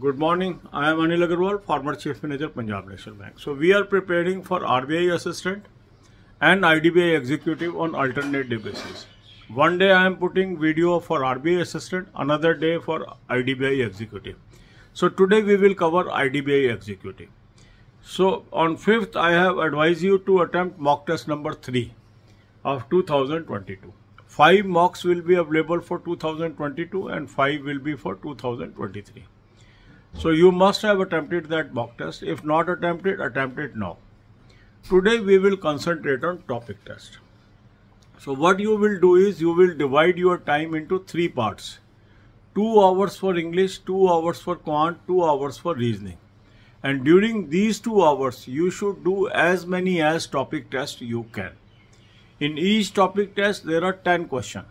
Good morning. I am Anil Agarwal, former Chief Manager, Punjab National Bank. So we are preparing for RBI Assistant and IDBI Executive on alternate day basis. One day I am putting video for RBI Assistant, another day for IDBI Executive. So today we will cover IDBI Executive. So on 5th, I have advised you to attempt mock test number 3 of 2022. 5 mocks will be available for 2022 and 5 will be for 2023. So you must have attempted that mock test. If not attempted, attempt it now. Today we will concentrate on topic test. So what you will do is you will divide your time into 3 parts. 2 hours for English, 2 hours for quant, 2 hours for reasoning. And during these 2 hours, you should do as many as topic tests you can. In each topic test, there are 10 questions.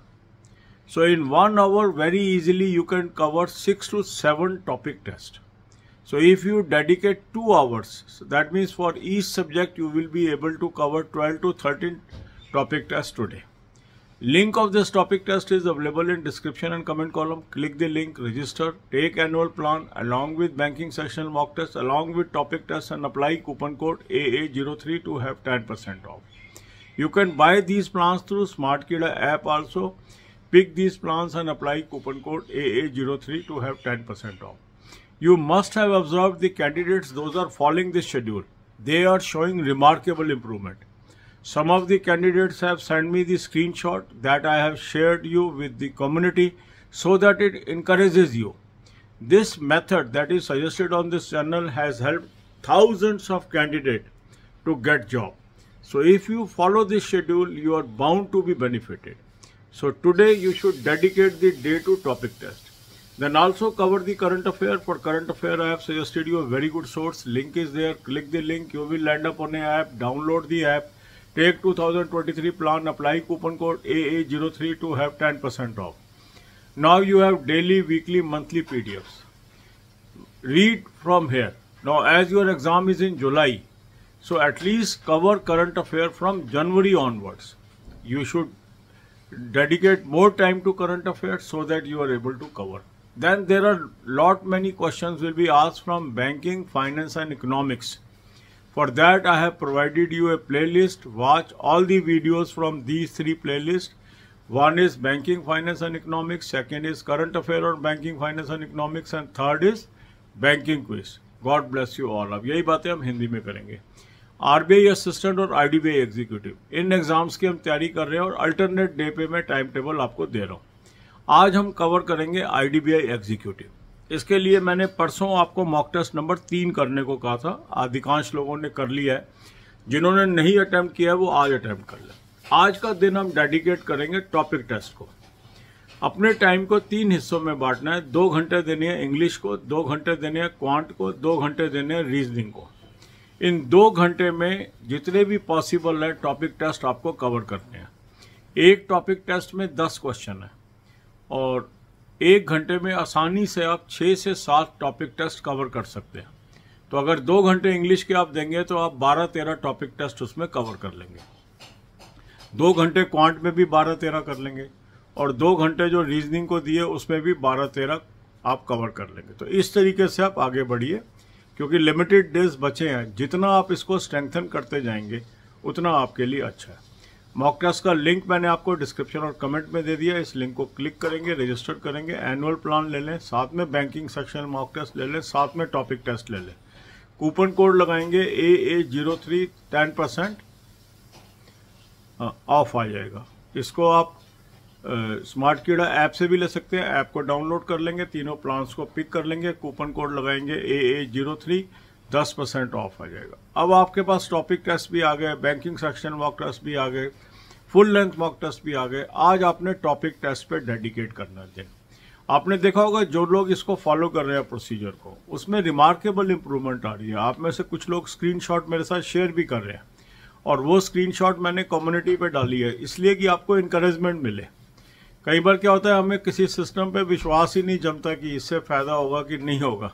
So in 1 hour, very easily you can cover 6 to 7 topic tests. So if you dedicate 2 hours, so that means for each subject you will be able to cover 12 to 13 topic tests today. Link of this topic test is available in description and comment column. Click the link, register, take annual plan along with banking session mock test, along with topic test, and apply coupon code AA03 to have 10% off. You can buy these plans through SmartKida app also. Pick these plans and apply coupon code AA03 to have 10% off. You must have observed the candidates, those are following this schedule. They are showing remarkable improvement. Some of the candidates have sent me the screenshot that I have shared you with the community so that it encourages you. This method that is suggested on this channel has helped thousands of candidates to get job. So if you follow this schedule, you are bound to be benefited. So today you should dedicate the day to topic test. Then also cover the current affair. For current affair, I have suggested you a very good source. Link is there. Click the link. You will land up on an app. Download the app. Take 2023 plan. Apply coupon code AA03 to have 10% off. Now you have daily, weekly, monthly PDFs. Read from here. Now as your exam is in July, so at least cover current affair from January onwards. You should dedicate more time to current affairs so that you are able to cover. Then there are many questions will be asked from banking, finance and economics. For that I have provided you a playlist. Watch all the videos from these 3 playlists. One is banking, finance and economics. Second is current affair on banking, finance and economics. And third is banking quiz. God bless you all. अब यही बातें हम हिंदी में करेंगे. RBI assistant और IDBI executive इन exams की हम तैयारी कर रहे हैं और अल्टरनेट डे पे मैं टाइम टेबल आपको दे रहा हूँ. आज हम कवर करेंगे आईडीबीआई एग्जीक्यूटिव. इसके लिए मैंने परसों आपको मॉक टेस्ट नंबर 3 करने को कहा था. अधिकांश लोगों ने कर लिया है. जिन्होंने नहीं अटेम्प्ट किया है वो आज अटेम्प्ट कर लें. आज का दिन हम डेडिकेट करेंगे टॉपिक टेस्ट को. अपने टाइम को 3 हिस्सों में बांटना है. 2 घंटे देने हैं इंग्लिश को, 2 घंटे देने हैं क्वांट को, 2 घंटे देने हैं रीजनिंग को. इन 2 घंटे में जितने भी पॉसिबल है टॉपिक टेस्ट आपको कवर करने हैं. एक टॉपिक टेस्ट में 10 क्वेश्चन है और 1 घंटे में आसानी से आप 6 से 7 टॉपिक टेस्ट कवर कर सकते हैं. तो अगर 2 घंटे इंग्लिश के आप देंगे तो आप 12-13 टॉपिक टेस्ट उसमें कवर कर लेंगे. 2 घंटे क्वांट में भी 12-13 कर लेंगे और 2 घंटे जो रीजनिंग को दिए उसमें भी 12-13 आप कवर कर लेंगे. तो इस तरीके से आप आगे बढ़िए क्योंकि लिमिटेड डेज बचे हैं. जितना आप इसको स्ट्रेंथन करते जाएंगे उतना आपके लिए अच्छा है. मॉक टेस्ट का लिंक मैंने आपको डिस्क्रिप्शन और कमेंट में दे दिया. इस लिंक को क्लिक करेंगे, रजिस्टर करेंगे, एनुअल प्लान ले लें, साथ में बैंकिंग सेक्शन मॉक टेस्ट ले लें, साथ में टॉपिक टेस्ट ले लें. कूपन कोड लगाएंगे AA03 10% ऑफ आ जाएगा. इसको आप स्मार्ट कीड़ा ऐप से भी ले सकते हैं. ऐप को डाउनलोड कर लेंगे, तीनों प्लान्स को पिक कर लेंगे, कूपन कोड लगाएंगे AA03 10% ऑफ आ जाएगा. अब आपके पास टॉपिक टेस्ट भी आ गए, बैंकिंग सेक्शन मॉक टेस्ट भी आ गए, फुल लेंथ मॉक टेस्ट भी आ गए. आज आपने टॉपिक टेस्ट पे डेडिकेट करना है दिन. आपने देखा होगा जो लोग इसको फॉलो कर रहे हैं प्रोसीजर को, उसमें रिमार्केबल इंप्रूवमेंट आ रही है. आप में से कुछ लोग स्क्रीनशॉट मेरे साथ शेयर भी कर रहे हैं और वो स्क्रीनशॉट मैंने कम्युनिटी पे डाली है इसलिए कि आपको इंकरेजमेंट मिले. कई बार क्या होता है हमें किसी सिस्टम पे विश्वास ही नहीं जमता कि इससे फ़ायदा होगा कि नहीं होगा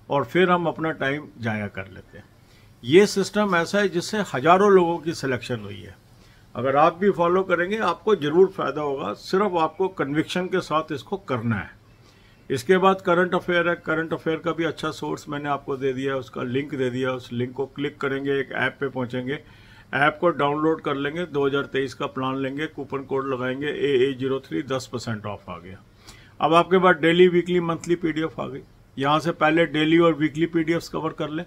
और फिर हम अपना टाइम जाया कर लेते हैं. ये सिस्टम ऐसा है जिससे हज़ारों लोगों की सिलेक्शन हुई है. अगर आप भी फॉलो करेंगे आपको ज़रूर फ़ायदा होगा. सिर्फ आपको कन्विक्शन के साथ इसको करना है. इसके बाद करंट अफेयर है। करंट अफेयर का भी अच्छा सोर्स मैंने आपको दे दिया है, उसका लिंक दे दिया। उस लिंक को क्लिक करेंगे, एक ऐप पे पहुंचेंगे, ऐप को डाउनलोड कर लेंगे, 2023 का प्लान लेंगे, कूपन कोड लगाएंगे AA03, 10% ऑफ आ गया। अब आपके पास डेली, वीकली, मंथली पीडीएफ आ गई। यहाँ से पहले डेली और वीकली पीडीएफ कवर कर लें।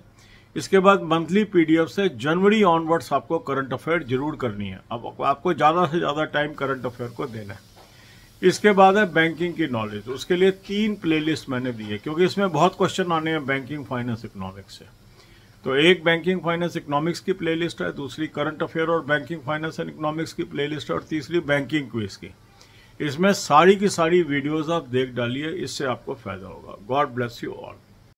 इसके बाद मंथली पीडीएफ से जनवरी ऑनवर्ड्स आपको करंट अफेयर जरूर करनी है। अब आपको ज़्यादा से ज़्यादा टाइम करंट अफेयर को देना है। इसके बाद है बैंकिंग की नॉलेज। उसके लिए 3 प्लेलिस्ट मैंने दी है, क्योंकि इसमें बहुत क्वेश्चन आने हैं बैंकिंग, फाइनेंस, इकोनॉमिक्स से। तो एक बैंकिंग, फाइनेंस, इकोनॉमिक्स की प्लेलिस्ट है, दूसरी करंट अफेयर और बैंकिंग, फाइनेंस एंड इकोनॉमिक्स की प्लेलिस्ट है, और तीसरी बैंकिंग क्विज की। इसमें सारी की सारी वीडियोस आप देख डालिए, इससे आपको फायदा होगा। God bless you all.